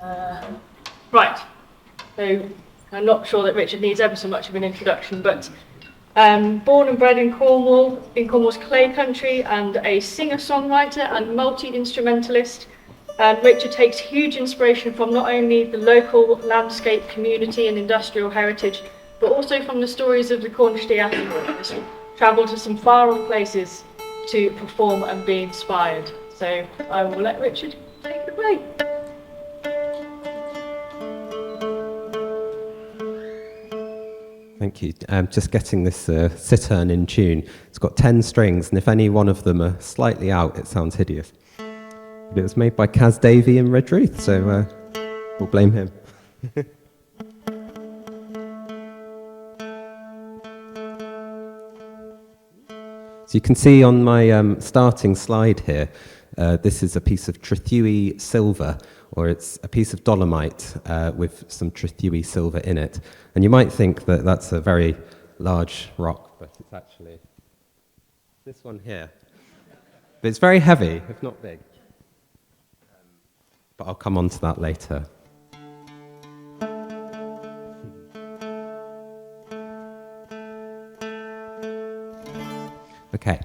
Right, so I'm not sure that Richard needs ever so much of an introduction, but born and bred in Cornwall, in Cornwall's clay country, and a singer-songwriter and multi-instrumentalist. Richard takes huge inspiration from not only the local landscape, community and industrial heritage, but also from the stories of the Cornish diaspora. He's travelled to some far-off places to perform and be inspired. So I will let Richard take it away. Thank you. Just getting this cittern in tune. It's got 10 strings, and if any one of them are slightly out, it sounds hideous. But it was made by Kaz Davey in Redruth, so we'll blame him. So you can see on my starting slide here, this is a piece of Trethewey silver, or it's a piece of dolomite with some Trethewey silver in it. And you might think that that's a very large rock, but it's actually this one here. But it's very heavy, if not big. But I'll come on to that later. Okay,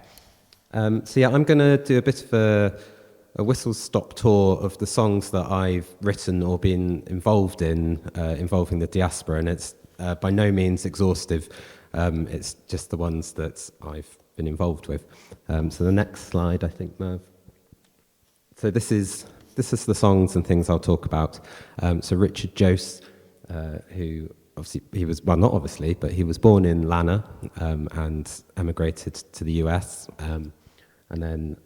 so yeah, I'm going to do a bit of a whistle-stop tour of the songs that I've written or been involved in, involving the diaspora, and it's by no means exhaustive. It's just the ones that I've been involved with. So the next slide, I think, Merv. So this is the songs and things I'll talk about. So Richard Jose, who obviously he was, well, not obviously, but he was born in Lanna and emigrated to the US. And then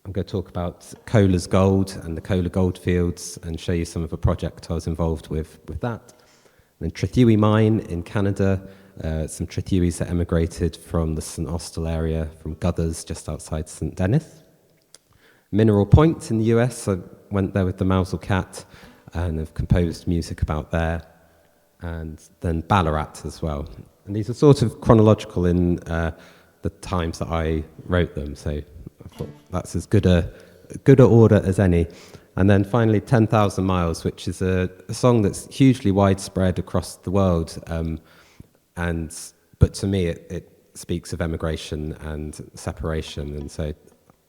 I'm going to talk about Cola's Gold and the Cola Goldfields and show you some of a project I was involved with that. And then Trethewey Mine in Canada, some Tretheweys that emigrated from the St Austell area, from Guthers, just outside St Denis. Mineral Point in the US, I went there with the Mousel Cat and have composed music about there. And then Ballarat as well. And these are sort of chronological in the times that I wrote them, so I thought that's as good a order as any. And then finally 10,000 Miles, which is a song that's hugely widespread across the world, but to me it speaks of emigration and separation, and so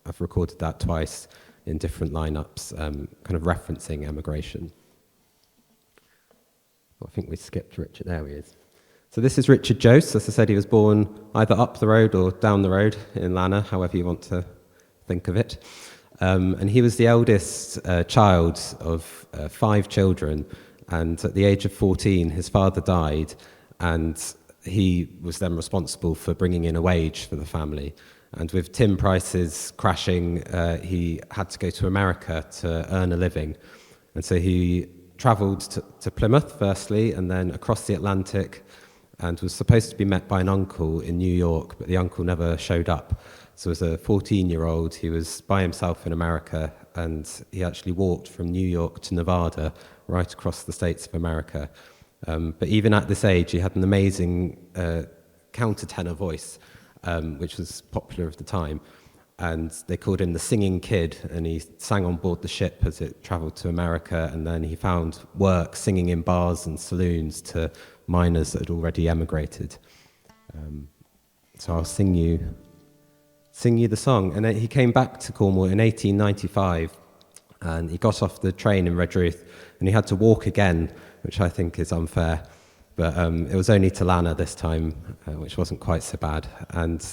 I've recorded that twice in different lineups, kind of referencing emigration. I think we skipped Richard. There he is. So this is Richard Jose. As I said, he was born either up the road or down the road in Lanna, however you want to think of it. And he was the eldest child of 5 children. And at the age of 14, his father died, and he was then responsible for bringing in a wage for the family. And with tin prices crashing, he had to go to America to earn a living. And so he travelled to Plymouth firstly, and then across the Atlantic, and was supposed to be met by an uncle in New York, but the uncle never showed up. So as a 14-year-old, he was by himself in America, and he actually walked from New York to Nevada, right across the states of America. But even at this age, he had an amazing countertenor voice, which was popular at the time. And they called him the Singing Kid, and he sang on board the ship as it travelled to America, and then he found work singing in bars and saloons to miners that had already emigrated. So I'll sing you the song. And then he came back to Cornwall in 1895, and he got off the train in Redruth, and he had to walk again, which I think is unfair. But it was only to Lanna this time, which wasn't quite so bad. And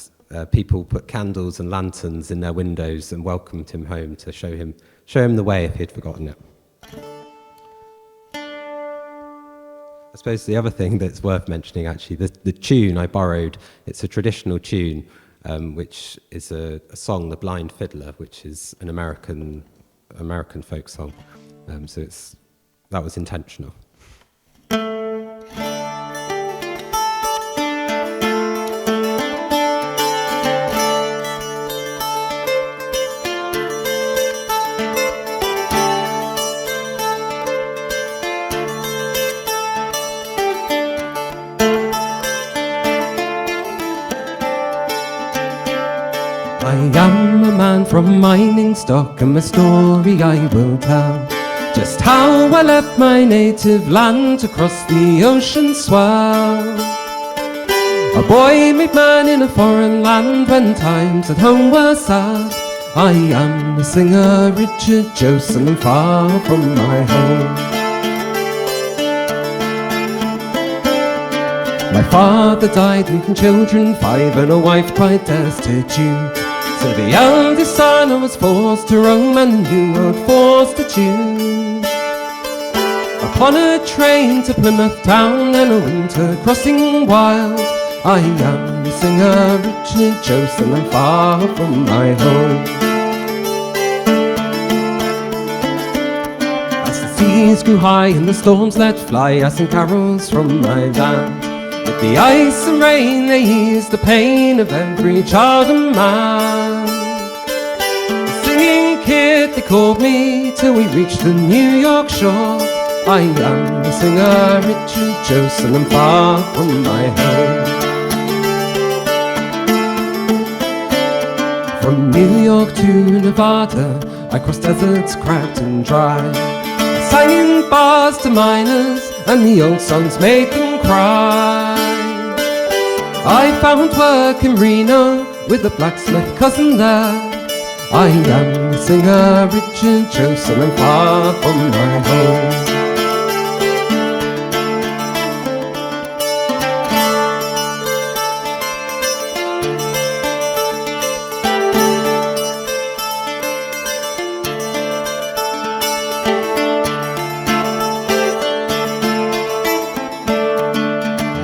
people put candles and lanterns in their windows and welcomed him home to show him the way if he'd forgotten it. I suppose the other thing that's worth mentioning, actually, the tune I borrowed, it's a traditional tune, which is a song, The Blind Fiddler, which is an American folk song. So that was intentional. I am a man from mining stock, and my story I will tell. Just how I left my native land to cross the ocean swell. A boy made man in a foreign land when times at home were sad. I am the singer Richard Joseph, and far from my home. My father died leaving children 5 and a wife quite destitute. So the eldest son was forced to roam and the new world forced to choose. Upon a train to Plymouth town and a winter crossing wild, I am the singer Richard Joseph, and far from my home. As the seas grew high and the storms let fly, I sang carols from my land. With the ice and rain they eased the pain of every child and man. The singing kid they called me till we reached the New York shore. I am the singer Richard Joseph, and far from my home. From New York to Nevada, I crossed deserts cracked and dry. I sang in bars to miners, and the old songs made them cry. I found work in Reno with a blacksmith cousin there. I am the singer Richard Joseph, and far from my home.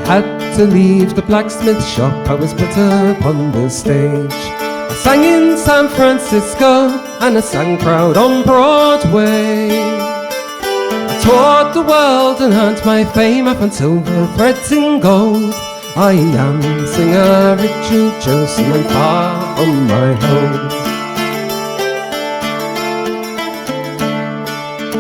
Had to leave the blacksmith shop, I was put upon the stage. I sang in San Francisco and I sang proud on Broadway. I toured the world and earned my fame up on silver threads in gold. I am the singer Richard Joseph, and far from my home.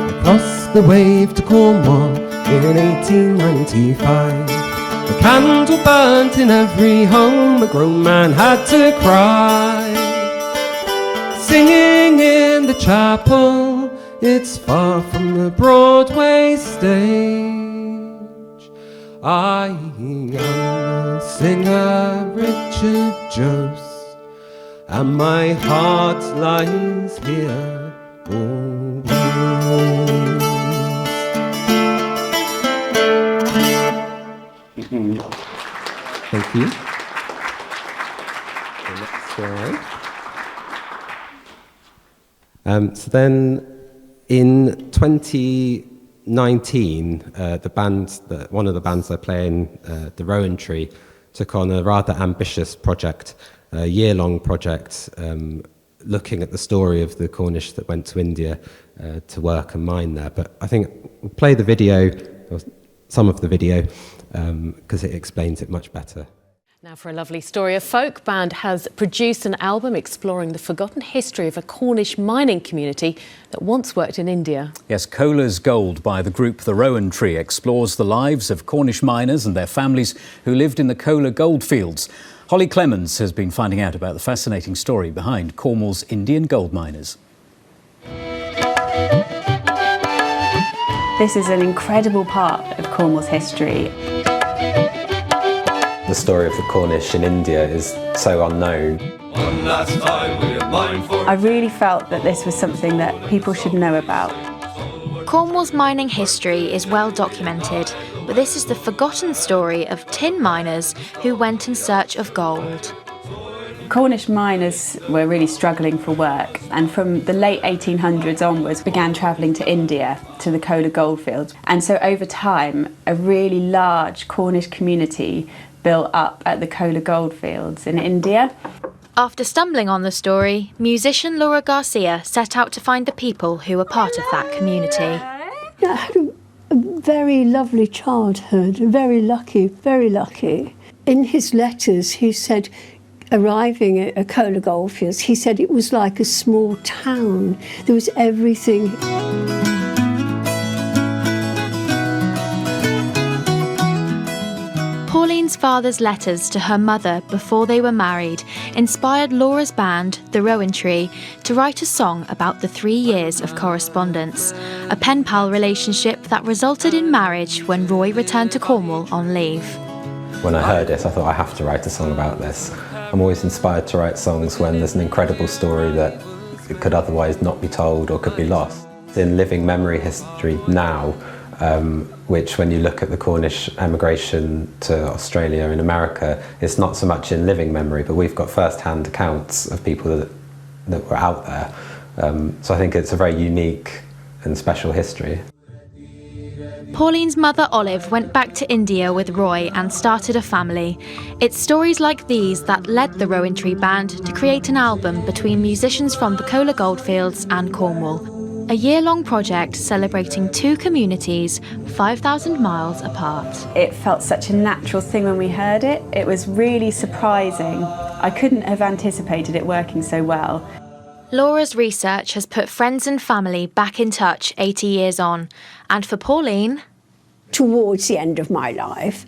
I crossed the wave to Cornwall in 1895. The candle burnt in every home, a grown man had to cry. Singing in the chapel, it's far from the Broadway stage. I am the singer Richard Joseph, and my heart lies here always. Thank you. The next slide. So then, in 2019, one of the bands I play in, the Lowender, took on a rather ambitious project, a year-long project, looking at the story of the Cornish that went to India to work and mine there. But I think we'll play the video, or some of the video, because it explains it much better. Now for a lovely story. A folk band has produced an album exploring the forgotten history of a Cornish mining community that once worked in India. Yes, Coala's Gold by the group The Lowender explores the lives of Cornish miners and their families who lived in the Coala goldfields. Holly Clemens has been finding out about the fascinating story behind Cornwall's Indian gold miners. This is an incredible part of Cornwall's history. The story of the Cornish in India is so unknown. One last time we are mindful. I really felt that this was something that people should know about. Cornwall's mining history is well documented, but this is the forgotten story of tin miners who went in search of gold. Cornish miners were really struggling for work, and from the late 1800s onwards began travelling to India, to the Coala goldfields. And so over time, a really large Cornish community built up at the Coala goldfields in India. After stumbling on the story, musician Laura Garcia set out to find the people who were part of that community. I had a very lovely childhood, very lucky, very lucky. In his letters, he said, arriving at Coala goldfields, he said it was like a small town. There was everything. Pauline's father's letters to her mother before they were married inspired Laura's band, the Lowender, to write a song about the 3 years of correspondence, a pen-pal relationship that resulted in marriage when Roy returned to Cornwall on leave. When I heard it, I thought I have to write a song about this. I'm always inspired to write songs when there's an incredible story that could otherwise not be told or could be lost. In living memory history now, which when you look at the Cornish emigration to Australia and America, it's not so much in living memory, but we've got first-hand accounts of people that were out there. So I think it's a very unique and special history. Pauline's mother Olive went back to India with Roy and started a family. It's stories like these that led the Lowender band to create an album between musicians from the Cola Goldfields and Cornwall. A year-long project celebrating 2 communities 5,000 miles apart. It felt such a natural thing when we heard it. It was really surprising. I couldn't have anticipated it working so well. Laura's research has put friends and family back in touch 80 years on. And for Pauline, towards the end of my life,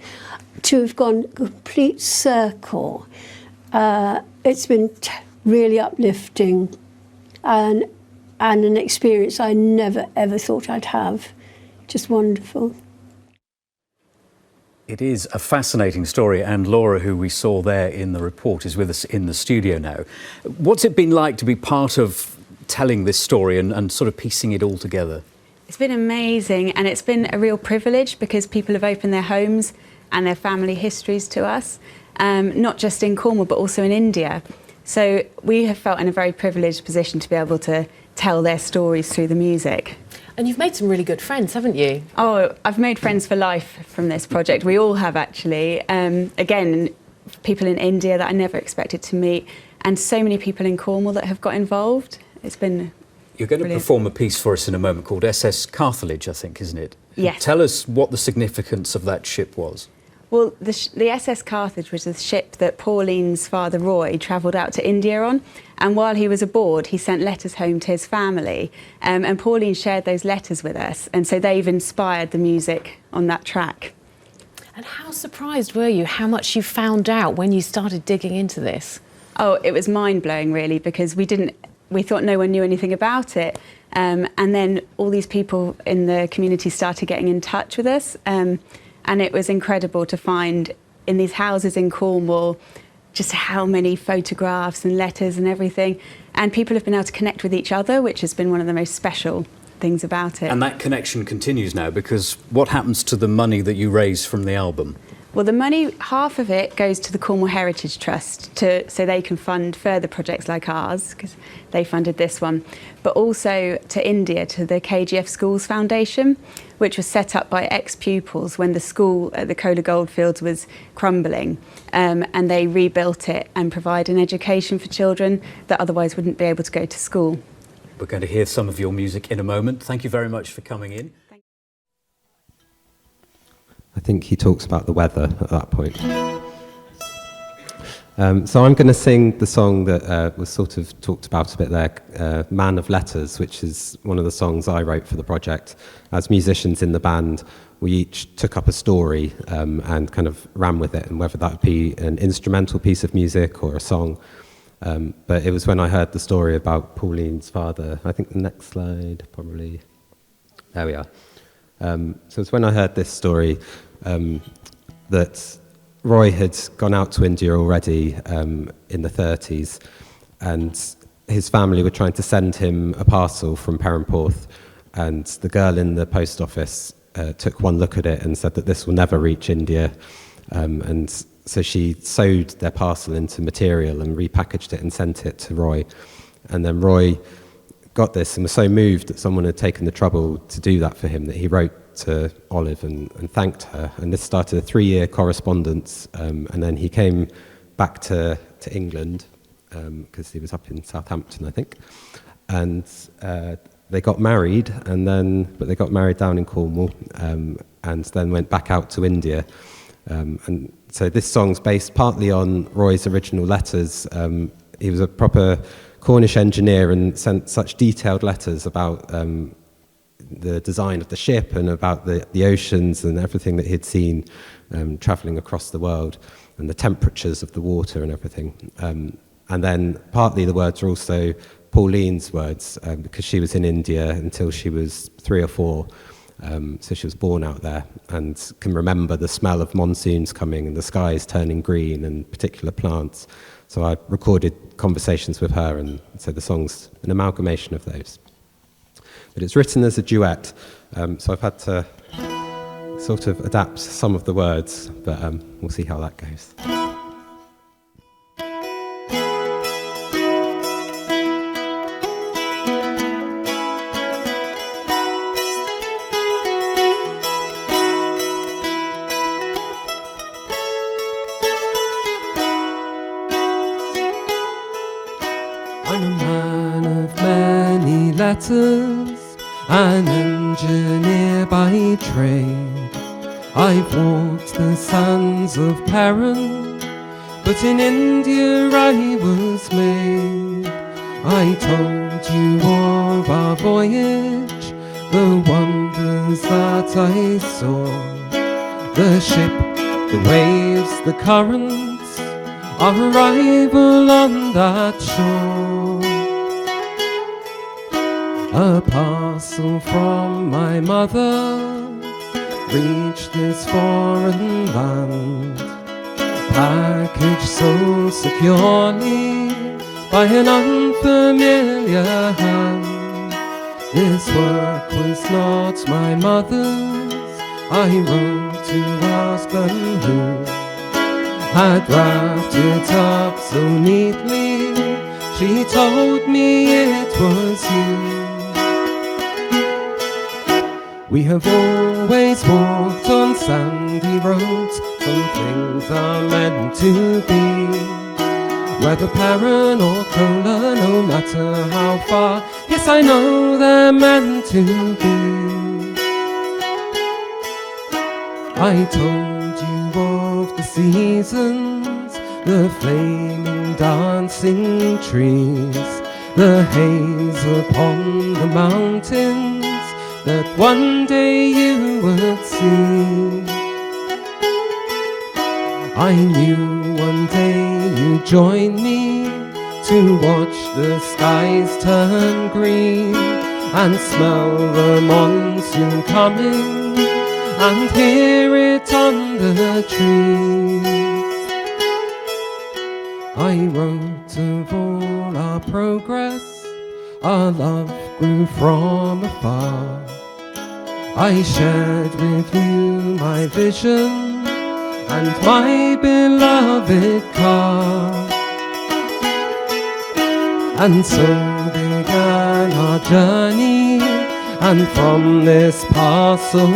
to have gone complete circle, it's been really uplifting and an experience I never ever thought I'd have. Just wonderful. It is a fascinating story, and Laura, who we saw there in the report, is with us in the studio now. What's it been like to be part of telling this story and sort of piecing it all together? It's been amazing, and it's been a real privilege because people have opened their homes and their family histories to us, not just in Cornwall but also in India. So we have felt in a very privileged position to be able to tell their stories through the music. And you've made some really good friends, haven't you? Oh, I've made friends for life from this project. We all have, actually. Again, people in India that I never expected to meet, and so many people in Cornwall that have got involved. It's been You're going brilliant. to perform a piece for us in a moment called SS Carthage, I think, isn't it? Yes. Tell us what the significance of that ship was. Well, the SS Carthage was the ship that Pauline's father Roy travelled out to India on, and while he was aboard he sent letters home to his family, and Pauline shared those letters with us, and so they've inspired the music on that track. And how surprised were you how much you found out when you started digging into this? Oh, it was mind-blowing really, because we thought no one knew anything about it, and then all these people in the community started getting in touch with us, and it was incredible to find in these houses in Cornwall just how many photographs and letters and everything. And people have been able to connect with each other, which has been one of the most special things about it. And that connection continues now, because what happens to the money that you raise from the album? Well, the money, half of it goes to the Cornwall Heritage Trust so they can fund further projects like ours, because they funded this one, but also to India, to the KGF Schools Foundation, which was set up by ex-pupils when the school at the Cola Goldfields was crumbling, and they rebuilt it and provide an education for children that otherwise wouldn't be able to go to school. We're going to hear some of your music in a moment. Thank you very much for coming in. I think he talks about the weather at that point. So I'm going to sing the song that was sort of talked about a bit there, Man of Letters, which is one of the songs I wrote for the project. As musicians in the band, we each took up a story and kind of ran with it, and whether that would be an instrumental piece of music or a song. But it was when I heard the story about Pauline's father, I think the next slide, probably, there we are. So it's when I heard this story that Roy had gone out to India already in the 30s, and his family were trying to send him a parcel from Perranporth, and the girl in the post office took one look at it and said that this will never reach India, and so she sewed their parcel into material and repackaged it and sent it to Roy. And then Roy got this and was so moved that someone had taken the trouble to do that for him that he wrote to Olive and thanked her. And this started a 3-year correspondence, and then he came back to England because he was up in Southampton, I think. And they got married, but they got married down in Cornwall, and then went back out to India. And so this song's based partly on Roy's original letters. He was a proper Cornish engineer and sent such detailed letters about the design of the ship and about the oceans and everything that he'd seen travelling across the world, and the temperatures of the water and everything. And then partly the words are also Pauline's words, because she was in India until she was 3 or 4. So she was born out there and can remember the smell of monsoons coming and the skies turning green and particular plants. So I recorded conversations with her, and so the song's an amalgamation of those. But it's written as a duet, so I've had to sort of adapt some of the words, but we'll see how that goes. I'm a man of many letters, an engineer by trade. I've walked the sands of Perrin, but in India I was made. I told you of our voyage, the wonders that I saw, the ship, the waves, the currents, our arrival on that shore. A parcel from my mother reached this foreign land, packaged so securely by an unfamiliar hand. This work was not my mother's. I wrote to ask them who had wrapped it up so neatly. She told me it was you. We have always walked on sandy roads. Some things are meant to be, whether Perrin or Cola, no matter how far. Yes, I know they're meant to be. I told you of the seasons, the flaming dancing trees, the haze upon the mountains that one day you would see. I knew one day you'd join me to watch the skies turn green and smell the monsoon coming and hear it on the trees. I wrote of all our progress, our love grew from afar. I shared with you my vision and my beloved car. And so began our journey, and from this parcel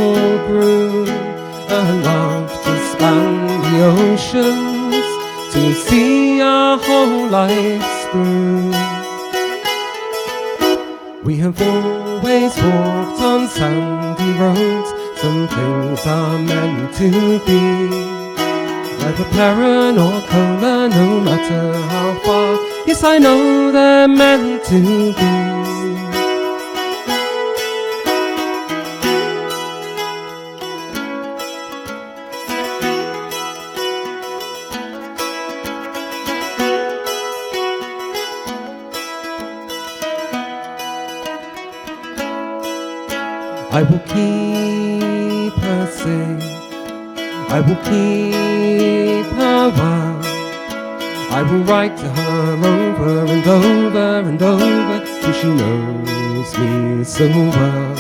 grew a love to span the oceans, to see our whole lives through. We have always walked on sandy roads. Some things are meant to be, whether Perrin or Cola, no matter how far. Yes, I know they're meant to be. I will keep her safe, I will keep her well. I will write to her over and over and over, till she knows me so well.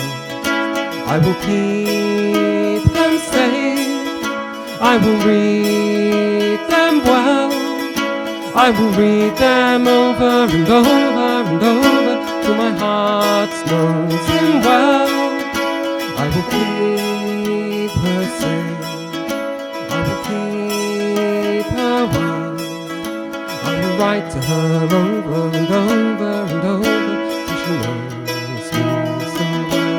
I will keep them safe, I will read them well. I will read them over and over and over, till my heart knows him well. I will keep her safe, I will keep her well. I will write to her over and over and over, till she knows me so well.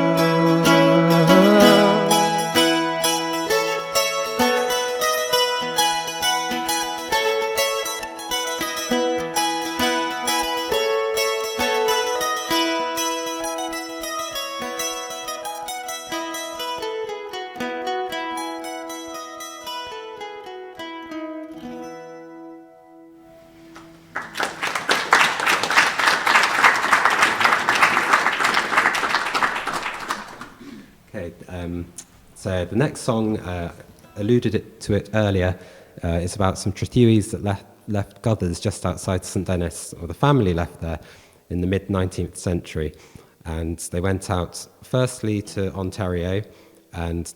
So the next song, alluded to it earlier, is about some Tretheweys that left Guthers just outside St Denis, or the family left there in the mid-19th century. And they went out firstly to Ontario and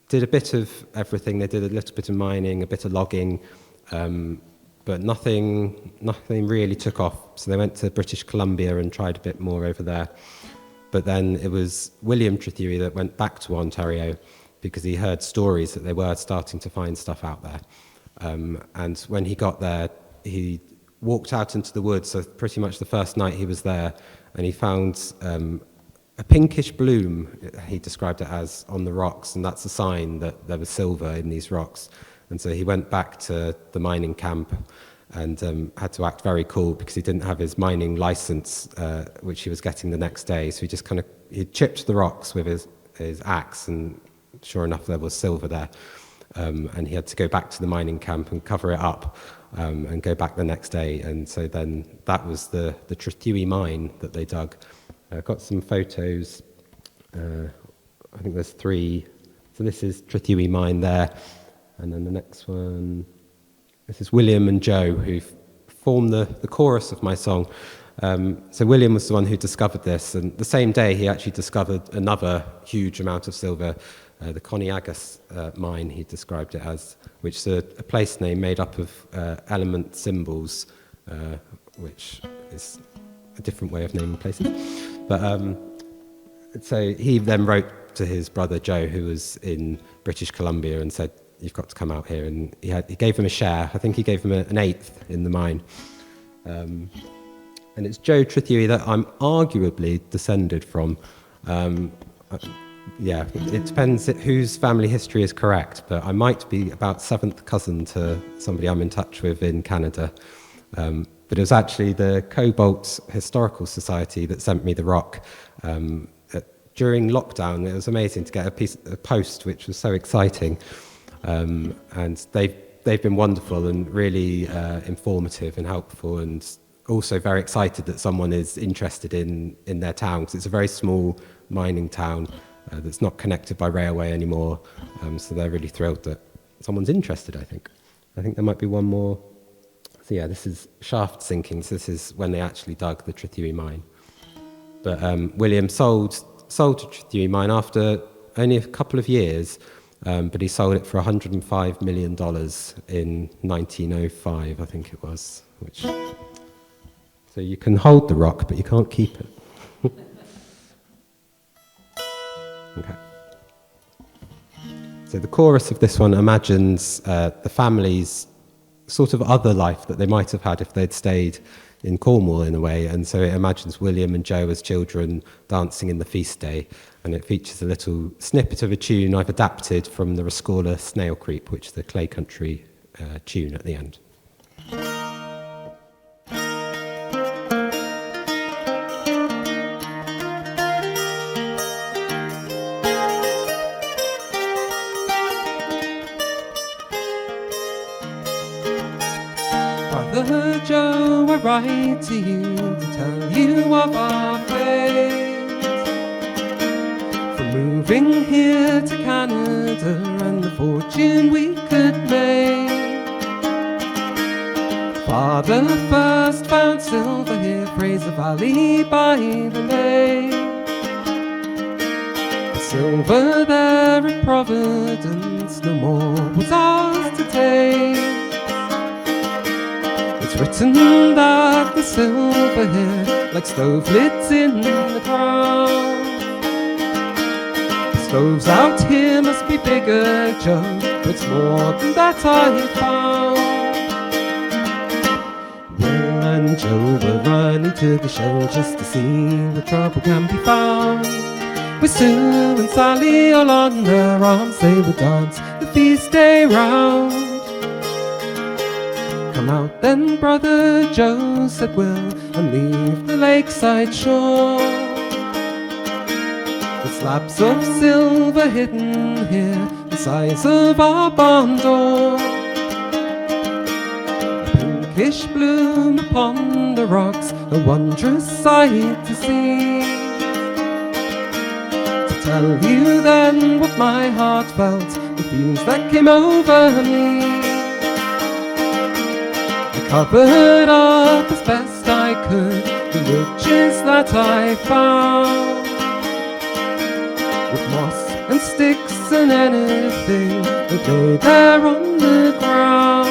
did a bit of everything. They did a little bit of mining, a bit of logging, but nothing really took off. So they went to British Columbia and tried a bit more over there. But then it was William Trethewey that went back to Ontario because he heard stories that they were starting to find stuff out there. And when he got there, he walked out into the woods, so pretty much the first night he was there, and he found a pinkish bloom, he described it as, on the rocks, and that's a sign that there was silver in these rocks. And so he went back to the mining camp and had to act very cool because he didn't have his mining license, which he was getting the next day. So he chipped the rocks with his axe, and sure enough, there was silver there. And he had to go back to the mining camp and cover it up and go back the next day. And so then that was the Trethewey mine that they dug. I've got some photos. I think there's 3. So this is Trethewey mine there. And then the next one, this is William and Joe, who formed the chorus of my song. So William was the one who discovered this, and the same day he actually discovered another huge amount of silver, the Coniagus mine, he described it as, which is a place name made up of element symbols, which is a different way of naming places. But so he then wrote to his brother Joe, who was in British Columbia, and said, "You've got to come out here." And he gave him a share. I think he gave him an 1/8 in the mine. And it's Joe Trethewey that I'm arguably descended from. Yeah, it depends whose family history is correct, but I might be about 7th cousin to somebody I'm in touch with in Canada. But it was actually the Cobalt Historical Society that sent me the rock. During lockdown, it was amazing to get a post, which was so exciting. And they've been wonderful and really informative and helpful, and also very excited that someone is interested in their town, because it's a very small mining town that's not connected by railway anymore. So they're really thrilled that someone's interested, I think. I think there might be one more. So yeah, this is shaft sinking. So this is when they actually dug the Trethewey mine. But William sold to Trethewey mine after only a couple of years, but he sold it for $105 million in 1905, I think it was. So you can hold the rock, but you can't keep it. Okay. So the chorus of this one imagines the family's sort of other life that they might have had if they'd stayed in Cornwall in a way, and so it imagines William and Joe as children dancing in the feast day, and it features a little snippet of a tune I've adapted from the Rescorla Snail Creep, which is the Clay Country tune at the end. Brother Joe, I write to you to tell you of our fate, from moving here to Canada and the fortune we could make. Father first found silver here, Fraser Valley by the lake. The silver there at Providence no more was ours to take. Written that the silver here, like stove lids in the ground. The stoves out here must be bigger, Joe, but it's more than that I found. Will and Joe were running to the show just to see where trouble can be found. With Sue and Sally all on their arms, they would dance the feast day round. Come out then, Brother Joe, said Will, and leave the lakeside shore. The slabs of silver hidden here, the size of our barn door. A pinkish bloom upon the rocks, a wondrous sight to see. To tell you then what my heart felt, the feelings that came over me. I covered up as best I could the riches that I found, with moss and sticks and anything that lay there on the ground.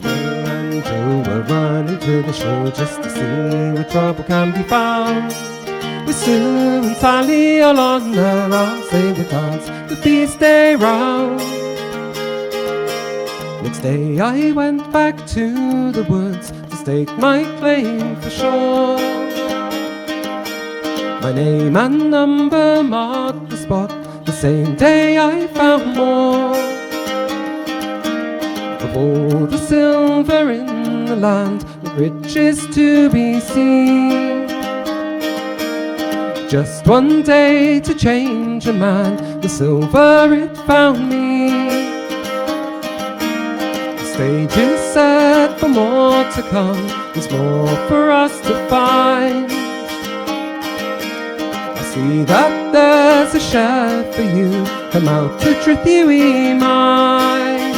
Will and Joe were running to the shore just to see where trouble can be found. With Sue and Sally all on their arms, they would dance the feast day round. Next day I went back to the woods to stake my claim for shore. My name and number marked the spot. The same day I found more of all the silver in the land, the riches to be seen. Just one day to change a man, the silver it found me. The stage is set for more to come, there's more for us to find. I see that there's a share for you, come out to Trethewey mine.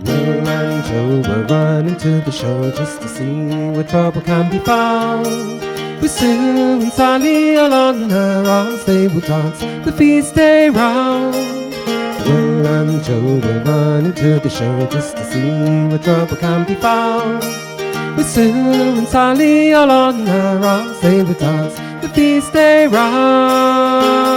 Will and Joe were running to the show just to see where trouble can be found. With Sue and Sally all on her arms, they will dance the feast day round. Will and Joe were running to the show just to see where trouble can be found. With Sue and Sally all on her arms, they will dance the feast day round.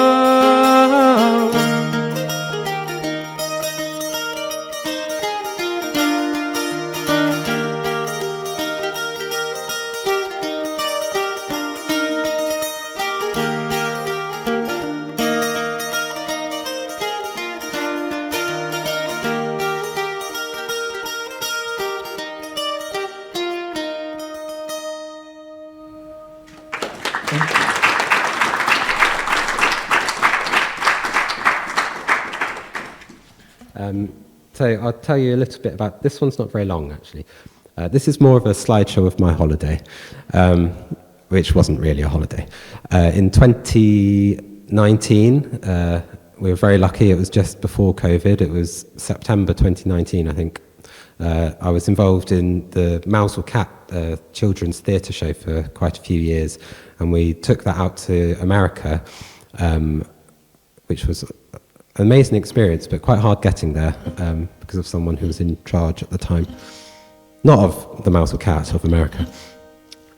So I'll tell you a little bit about, this one's not very long actually. This is more of a slideshow of my holiday, which wasn't really a holiday. In 2019, we were very lucky, it was just before COVID, it was September 2019 I think. I was involved in the Mouse or Cat children's theatre show for quite a few years, and we took that out to America, which was an amazing experience, but quite hard getting there because of someone who was in charge at the time. Not of the Mouse or Cat, of America.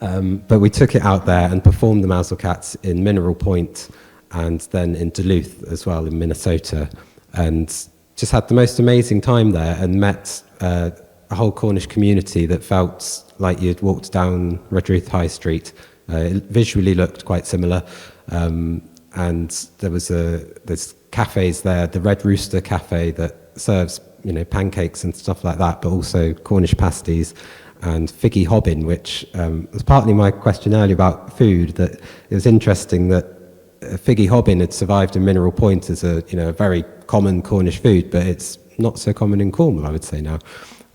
But we took it out there and performed the Mouse or Cats in Mineral Point and then in Duluth as well in Minnesota, and just had the most amazing time there and met a whole Cornish community that felt like you'd walked down Redruth High Street. It visually looked quite similar, and there was there's cafes there, the Red Rooster Cafe that serves pancakes and stuff like that, but also Cornish pasties, and Figgy Hobbin, which was partly my question earlier about food, that it was interesting that Figgy Hobbin had survived in Mineral Point as a very common Cornish food, but it's not so common in Cornwall, I would say now.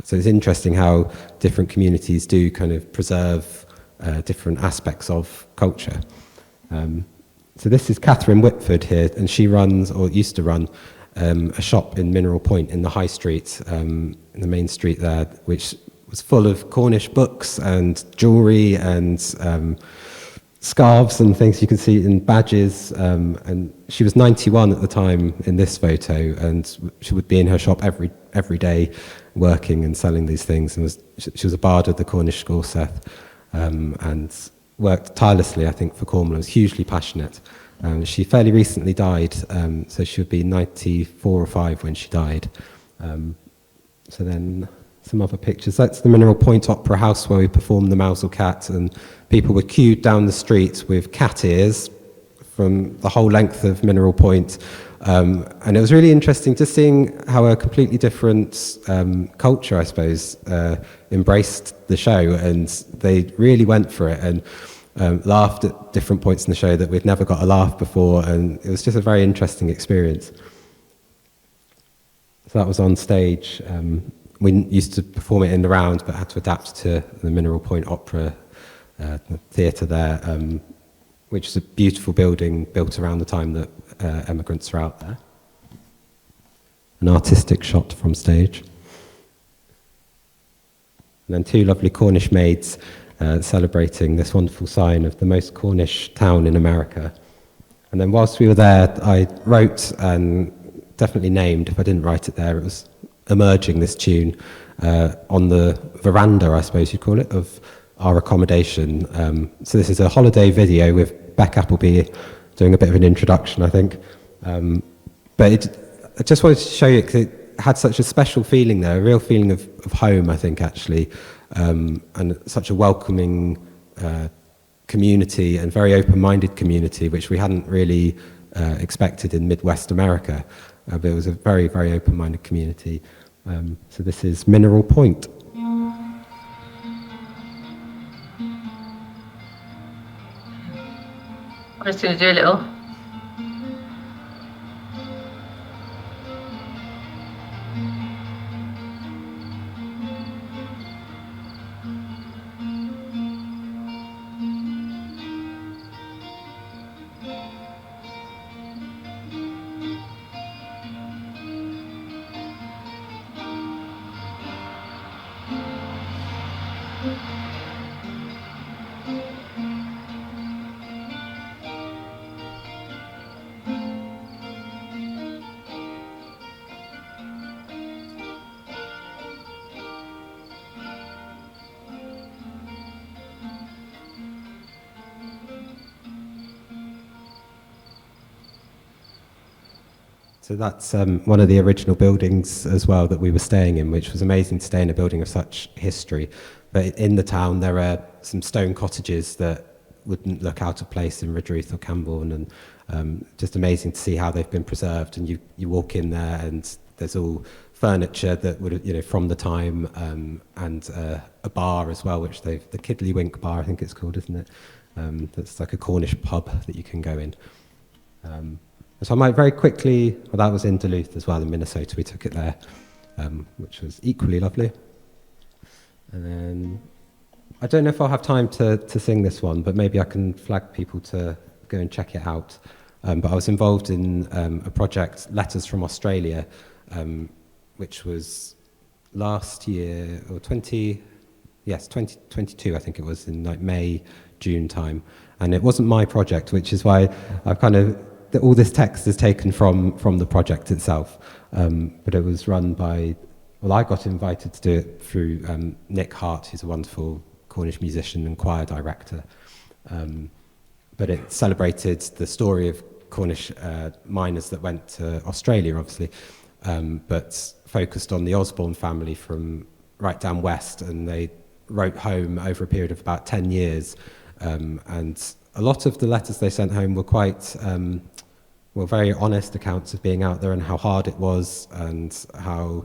So it's interesting how different communities do kind of preserve different aspects of culture. So this is Catherine Whitford here, and she runs, or used to run, a shop in Mineral Point in the High Street, in the main street there, which was full of Cornish books and jewellery and scarves and things you can see in badges. And she was 91 at the time in this photo, and she would be in her shop every day working and selling these things. And she was a bard of the Cornish Scorseth, and worked tirelessly, I think, for Cornwall. Was hugely passionate. She fairly recently died, so she would be 94 or 5 when she died. So then some other pictures. That's the Mineral Point Opera House where we performed the Mouse or Cat, and people were queued down the street with cat ears from the whole length of Mineral Point. And it was really interesting just seeing how a completely different culture, I suppose, embraced the show, and they really went for it and laughed at different points in the show that we'd never got a laugh before, and it was just a very interesting experience. So that was on stage. We used to perform it in the round, but had to adapt to the Mineral Point Opera theatre there, which is a beautiful building built around the time that emigrants were out there. An artistic shot from stage. And then 2 lovely Cornish maids celebrating this wonderful sign of the most Cornish town in America. And then whilst we were there, I wrote and definitely named, if I didn't write it there, it was Emerging, this tune, on the veranda, I suppose you'd call it, of our accommodation. So this is a holiday video with Beck Appleby doing a bit of an introduction, I think. But I just wanted to show you, because it had such a special feeling there, a real feeling of home, I think, actually, and such a welcoming community and very open-minded community, which we hadn't really expected in Midwest America. But it was a very, very open-minded community. So this is Mineral Point. I'm just going to do a little. So that's one of the original buildings as well that we were staying in, which was amazing to stay in a building of such history. But in the town, there are some stone cottages that wouldn't look out of place in Redruth or Camborne, and just amazing to see how they've been preserved. And you walk in there, and there's all furniture that would, from the time, and a bar as well, which the Kiddlywink bar, I think it's called, isn't it? That's like a Cornish pub that you can go in. So I might very quickly, well, that was in Duluth as well, in Minnesota, we took it there, which was equally lovely. And then, I don't know if I'll have time to sing this one, but maybe I can flag people to go and check it out. But I was involved in a project, Letters from Australia, which was last year, or 2022, I think it was, in like May, June time. And it wasn't my project, which is why I've kind of, all this text is taken from the project itself, but it was run by, well, I got invited to do it through Nick Hart, who's a wonderful Cornish musician and choir director. But it celebrated the story of Cornish miners that went to Australia, obviously, but focused on the Osborne family from right down west, and they wrote home over a period of about 10 years. And a lot of the letters they sent home were quite, very honest accounts of being out there and how hard it was, and how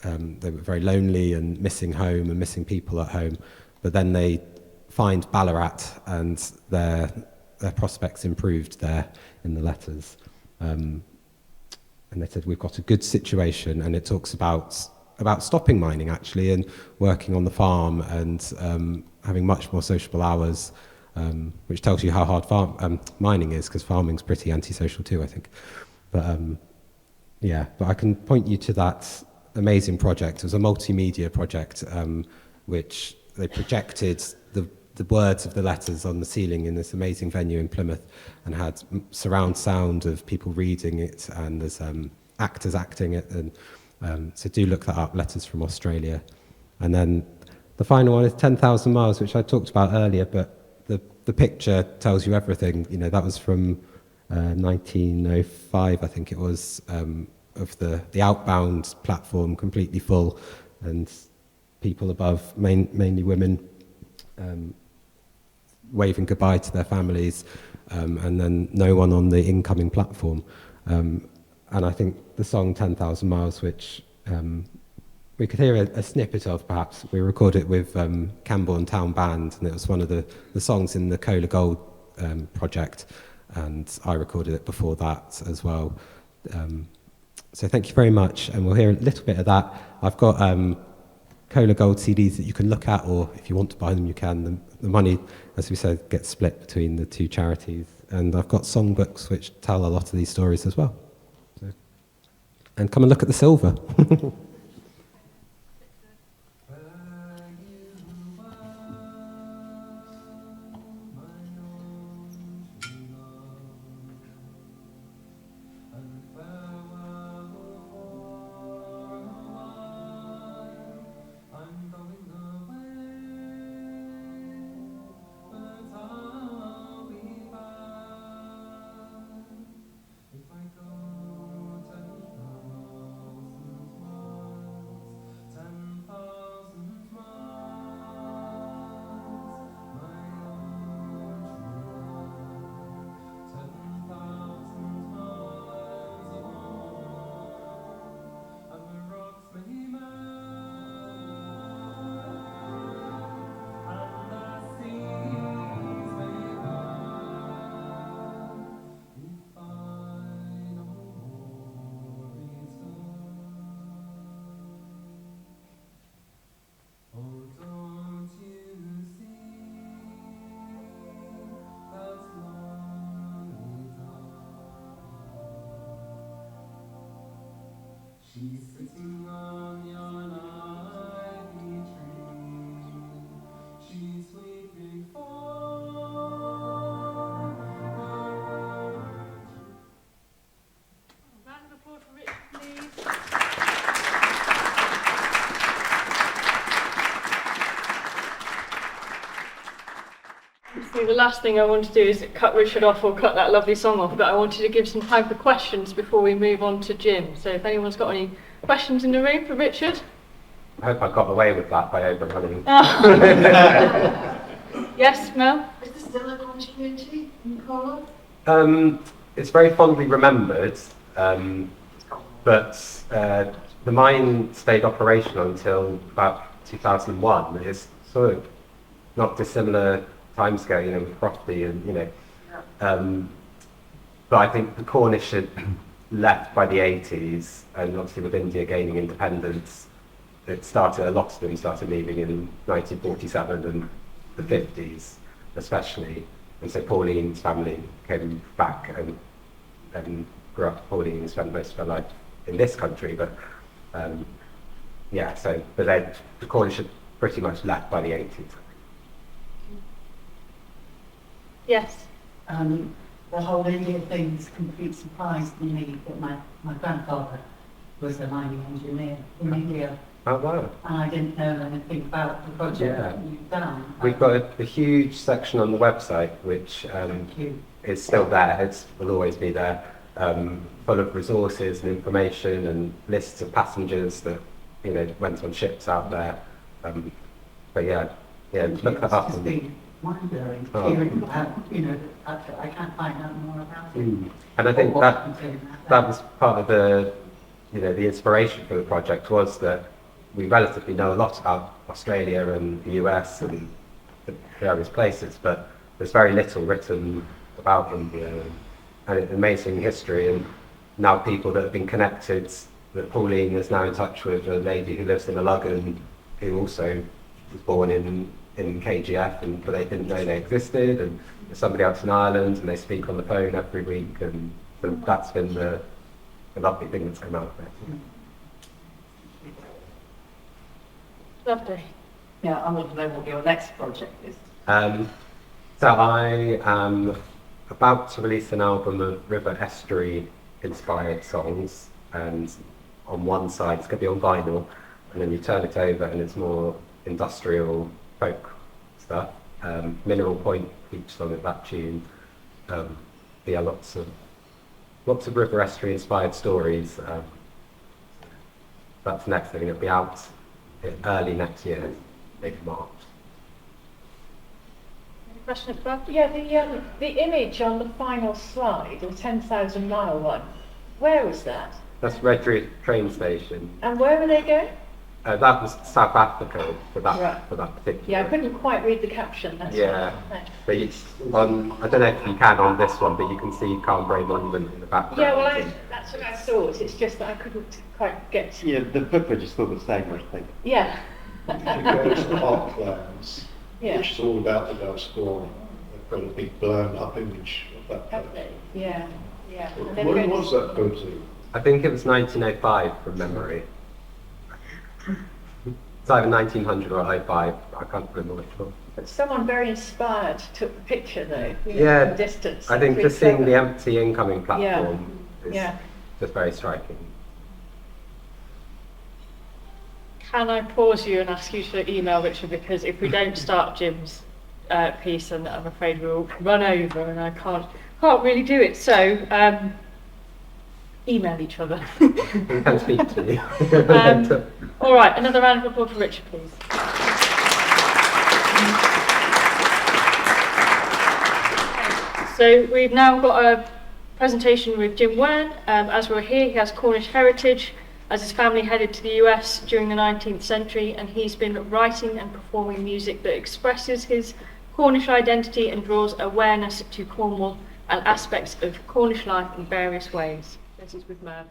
they were very lonely and missing home and missing people at home. But then they find Ballarat, and their prospects improved there in the letters. And they said, we've got a good situation, and it talks about stopping mining, actually, and working on the farm, and having much more sociable hours, which tells you how hard mining is, because farming's pretty antisocial too, I think. But but I can point you to that amazing project. It was a multimedia project, which they projected the words of the letters on the ceiling in this amazing venue in Plymouth, and had surround sound of people reading it, and there's actors acting it, and so do look that up, Letters from Australia. And then the final one is 10,000 Miles, which I talked about earlier, but the picture tells you everything. That was from 1905, I think it was, of the outbound platform, completely full, and people above, mainly women, waving goodbye to their families, and then no one on the incoming platform. And I think the song 10,000 Miles, which we could hear a snippet of, perhaps. We recorded it with Camborne Town Band, and it was one of the songs in the Cola Gold project, and I recorded it before that as well. So thank you very much, and we'll hear a little bit of that. I've got Cola Gold CDs that you can look at, or if you want to buy them, you can. The money, as we said, gets split between the two charities. And I've got songbooks which tell a lot of these stories as well. So, and come and look at the silver. She's sitting on yon ivy tree. She's weeping for her. Round of applause for Richard, please. So the last thing I want to do is cut Richard off or cut that lovely song off, but I wanted to give some time for questions before we move on to Jim. So if anyone's got any questions in the room for Richard? I hope I got away with that by overrunning. Yes, Mel? Is there still a Cornish community in Cornwall? It's very fondly remembered, but the mine stayed operational until about 2001. It's sort of not dissimilar timescale, you know, with property and, you know. But I think the Cornish had left by the 80s, and obviously with India gaining independence, it started, a lot of them started leaving in 1947 and the 50s especially. And so Pauline's family came back and grew up. Pauline spent most of her life in this country, but yeah, so, but then the Cornish had pretty much left by the 80s. Yes. The whole India thing is a complete surprise to me, that my grandfather was a mining engineer in India. Oh wow. And I didn't know anything about the project that you've done. We've got a huge section on the website which is still there, it will always be there, full of resources and information and lists of passengers that, you know, went on ships out there. But yeah, look that up. Mind-blowing, hearing about, you know, I can't find out more about it. And I think that was part of the, you know, the inspiration for the project, was that we relatively know a lot about Australia and the US and the various places, but there's very little written about India, and an amazing history. And now people that have been connected, that Pauline is now in touch with, a lady who lives in Lowender, who also was born in KGF, but they didn't know they existed, and there's somebody else in Ireland, and they speak on the phone every week, and so that's been the lovely thing that's come out of it. Lovely. Yeah, I want to know what your next project is. So I am about to release an album of river estuary inspired songs, and on one side it's going to be on vinyl, and then you turn it over and it's more industrial folk stuff. Mineral Point, each song of that tune. Yeah, lots of river estuary inspired stories. That's the next thing. It'll be out early next year, maybe March. Any questions, Bob? Yeah, the image on the final slide, the 10,000 mile one, where was that? That's Redruth train station. And where were they going? That was South Africa for that Right. for that particular. Yeah, I couldn't quite read the caption. That's Yeah, right. but it's on, I don't know if you can on this one, but you can see Camborne Monument in the background. Yeah, well, that's what I thought. It's just that I couldn't quite get. Yeah, the footbridge is still the same, I think. Yeah. If you go to the Parklands, Yeah. which is all about the diaspora, they've got a big blown up image of that place. Okay. Yeah. Yeah. And When then we're going was to- that photo? I think it was 1905 from memory. It's either 1900 or 05. I can't remember which one. But someone very inspired took the picture though. you know, Yeah, from distance. I think Really just seeing clever. the empty incoming platform is Yeah. just very striking. Can I pause you and ask you to email Richard, because if we don't start Jim's piece, and I'm afraid we'll run over and I can't really do it. So email each other. We can speak to you. All right, another round of applause for Richard, please. So we've now got a presentation with Jim Wern. As we're here, he has Cornish heritage, as his family headed to the US during the 19th century, and he's been writing and performing music that expresses his Cornish identity and draws awareness to Cornwall and aspects of Cornish life in various ways. This is with Merv.